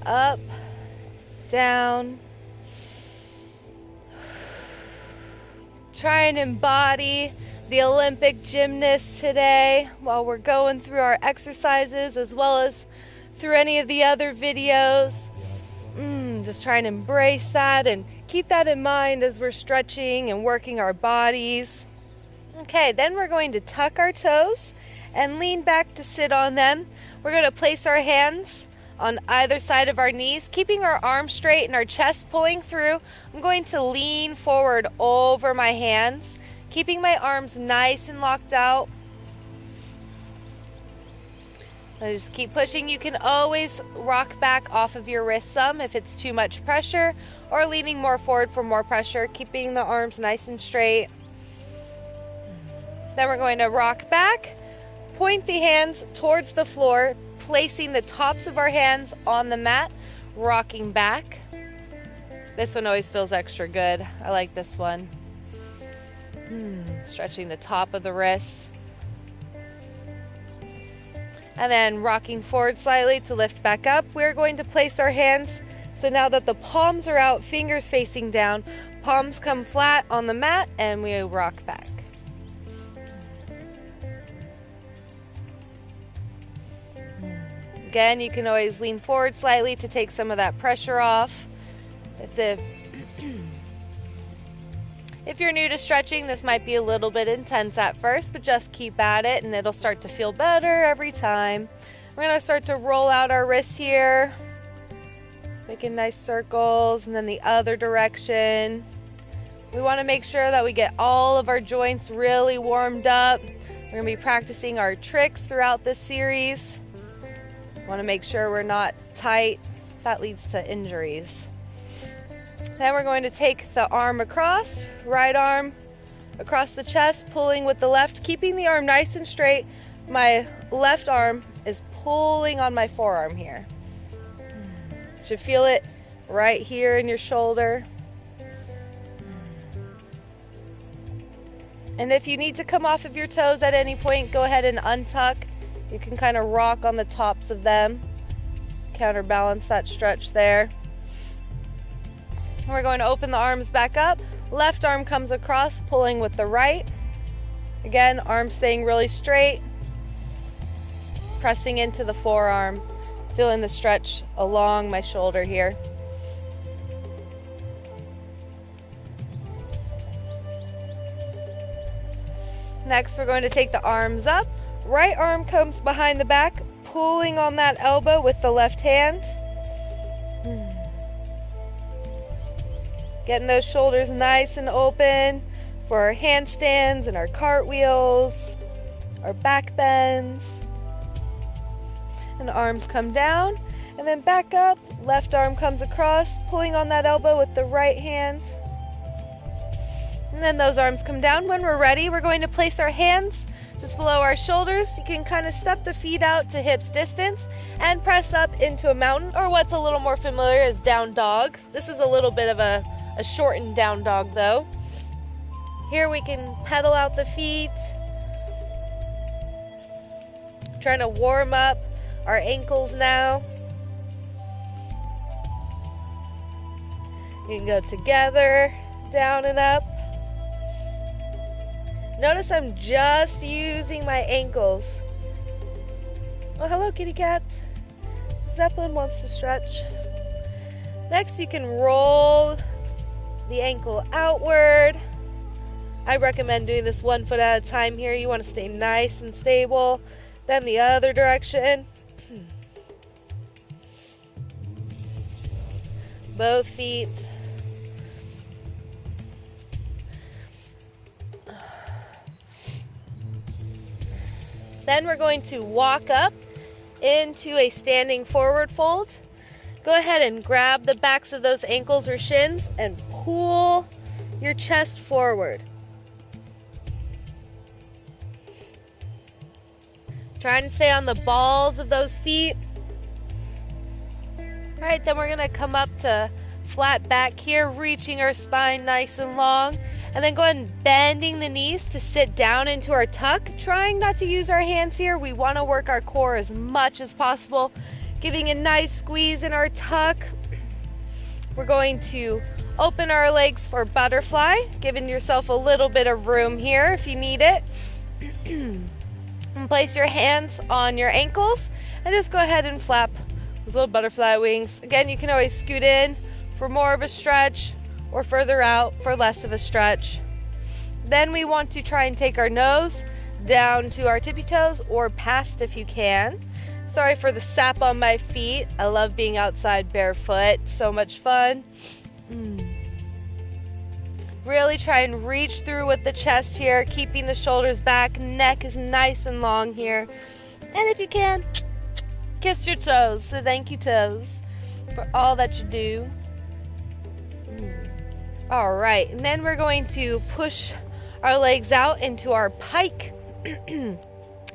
Up, down. Try and embody the Olympic gymnast today while we're going through our exercises, as well as through any of the other videos. Just try and embrace that and keep that in mind as we're stretching and working our bodies. Okay, then we're going to tuck our toes and lean back to sit on them. We're going to place our hands on either side of our knees, keeping our arms straight and our chest pulling through. I'm going to lean forward over my hands, keeping my arms nice and locked out. I just keep pushing. You can always rock back off of your wrist some if it's too much pressure, or leaning more forward for more pressure, keeping the arms nice and straight. Then we're going to rock back, point the hands towards the floor, placing the tops of our hands on the mat, rocking back. This one always feels extra good. I like this one. Stretching the top of the wrists. And then rocking forward slightly to lift back up. We're going to place our hands, so now that the palms are out, fingers facing down, palms come flat on the mat, and we rock back. Again, you can always lean forward slightly to take some of that pressure off. If you're new to stretching, this might be a little bit intense at first, but just keep at it and it'll start to feel better every time. We're going to start to roll out our wrists here, making nice circles, and then the other direction. We want to make sure that we get all of our joints really warmed up. We're going to be practicing our tricks throughout this series. Want to make sure we're not tight. That leads to injuries. Then we're going to take the arm across, right arm across the chest, pulling with the left, keeping the arm nice and straight. My left arm is pulling on my forearm here. You should feel it right here in your shoulder. And if you need to come off of your toes at any point, go ahead and untuck. You can kind of rock on the tops of them, counterbalance that stretch there. We're going to open the arms back up. Left arm comes across, pulling with the right. Again, arm staying really straight. Pressing into the forearm, feeling the stretch along my shoulder here. Next, we're going to take the arms up. Right arm comes behind the back, pulling on that elbow with the left hand. Getting those shoulders nice and open for our handstands and our cartwheels, our back bends. And the arms come down and then back up. Left arm comes across, pulling on that elbow with the right hand. And then those arms come down. When we're ready, we're going to place our hands just below our shoulders. You can kind of step the feet out to hips distance and press up into a mountain, or what's a little more familiar as down dog. This is a little bit of a shortened down dog though. Here we can pedal out the feet, trying to warm up our ankles now. You can go together, down and up. Notice I'm just using my ankles. Oh, hello kitty cat. Zeppelin wants to stretch. Next, you can roll the ankle outward. I recommend doing this 1 foot at a time here. You want to stay nice and stable. Then the other direction. Both feet. Then we're going to walk up into a standing forward fold. Go ahead and grab the backs of those ankles or shins and pull your chest forward. Try and stay on the balls of those feet. All right, then we're gonna come up to flat back here, reaching our spine nice and long. And then go ahead and bending the knees to sit down into our tuck. Trying not to use our hands here. We want to work our core as much as possible. giving a nice squeeze in our tuck. We're going to open our legs for butterfly, giving yourself a little bit of room here if you need it. And place your hands on your ankles and just go ahead and flap those little butterfly wings. Again, you can always scoot in for more of a stretch or further out for less of a stretch. Then we want to try and take our nose down to our tippy toes or past if you can. Sorry for the sap on my feet. I love being outside barefoot. So much fun. Really try and reach through with the chest here, keeping the shoulders back. Neck is nice and long here. And if you can, kiss your toes. So thank you, toes, for all that you do. All right, and then we're going to push our legs out into our pike.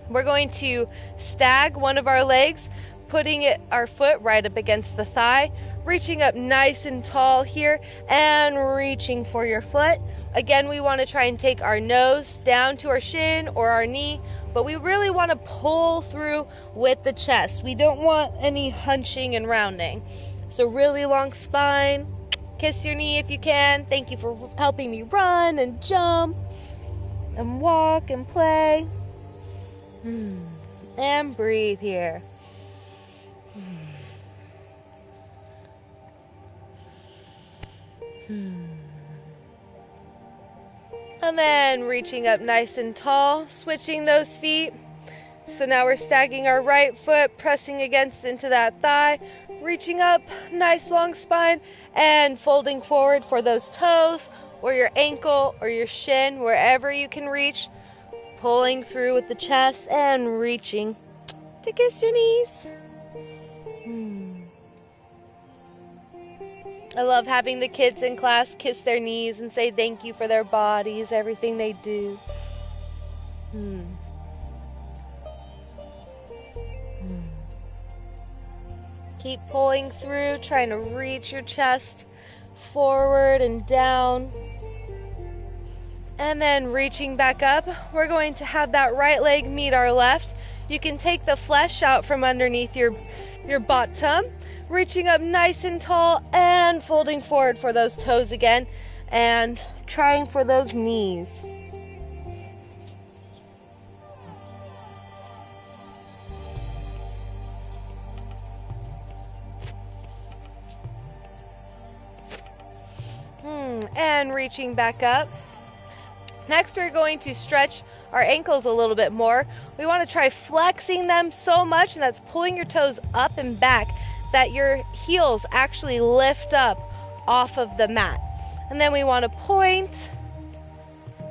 We're going to stag one of our legs, putting our foot right up against the thigh, reaching up nice and tall here and reaching for your foot. Again, we want to try and take our nose down to our shin or our knee, but we really want to pull through with the chest. We don't want any hunching and rounding. So really long spine. Kiss your knee if you can. Thank you for helping me run and jump and walk and play. And breathe here. And then reaching up nice and tall, switching those feet. So now we're stagging our right foot, pressing against into that thigh, reaching up, nice long spine, and folding forward for those toes or your ankle or your shin, wherever you can reach. Pulling through with the chest and reaching to kiss your knees. I love having the kids in class kiss their knees and say thank you for their bodies, everything they do. Keep pulling through, trying to reach your chest forward and down. And then reaching back up, we're going to have that right leg meet our left. You can take the flesh out from underneath your bottom, reaching up nice and tall and folding forward for those toes again and trying for those knees. And reaching back up. Next, we're going to stretch our ankles a little bit more. We want to try flexing them so much, and that's pulling your toes up and back, that your heels actually lift up off of the mat. And then we want to point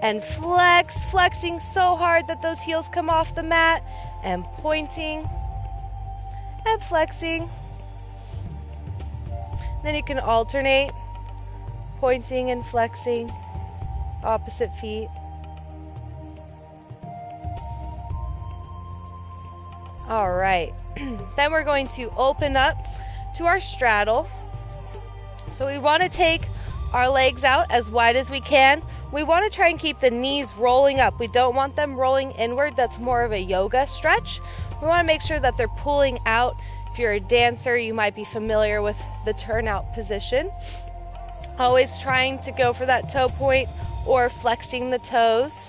and flex, flexing so hard that those heels come off the mat, and pointing and flexing. Then you can alternate, pointing and flexing, opposite feet. All right, then we're going to open up to our straddle. So we want to take our legs out as wide as we can. We want to try and keep the knees rolling up. We don't want them rolling inward. That's more of a yoga stretch. We want to make sure that they're pulling out. If you're a dancer, you might be familiar with the turnout position. Always trying to go for that toe point or flexing the toes.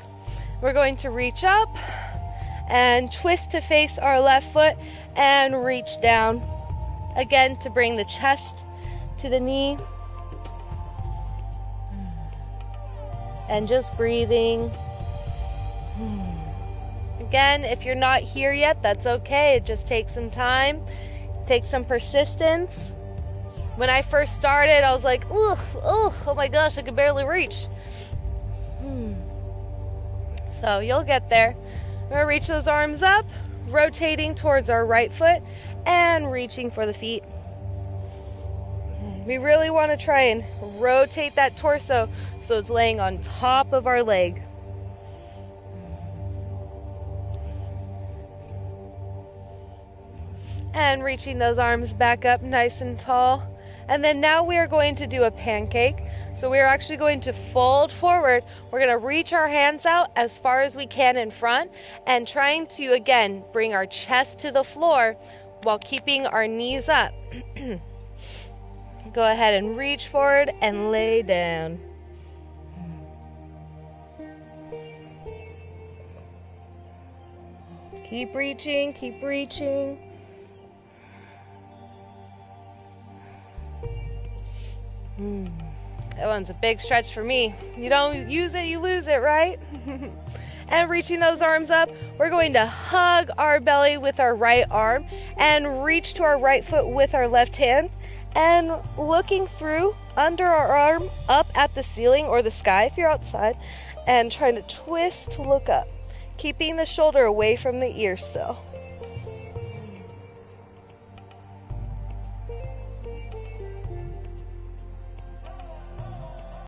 We're going to reach up and twist to face our left foot and reach down. Again, to bring the chest to the knee. And just breathing. Again, if you're not here yet, that's okay. It just takes some time, takes some persistence. When I first started, I was like, oh my gosh, I could barely reach. So you'll get there. We're gonna reach those arms up, rotating towards our right foot and reaching for the feet. We really want to try and rotate that torso so it's laying on top of our leg. And reaching those arms back up nice and tall. And then now we are going to do a pancake. So we are actually going to fold forward. We're going to reach our hands out as far as we can in front and trying to, again, bring our chest to the floor while keeping our knees up. Go ahead and reach forward and lay down. Keep reaching, keep reaching. That one's a big stretch for me. You don't use it, you lose it, right? And reaching those arms up, we're going to hug our belly with our right arm and reach to our right foot with our left hand, and looking through under our arm up at the ceiling or the sky if you're outside, and trying to twist to look up, keeping the shoulder away from the ear still.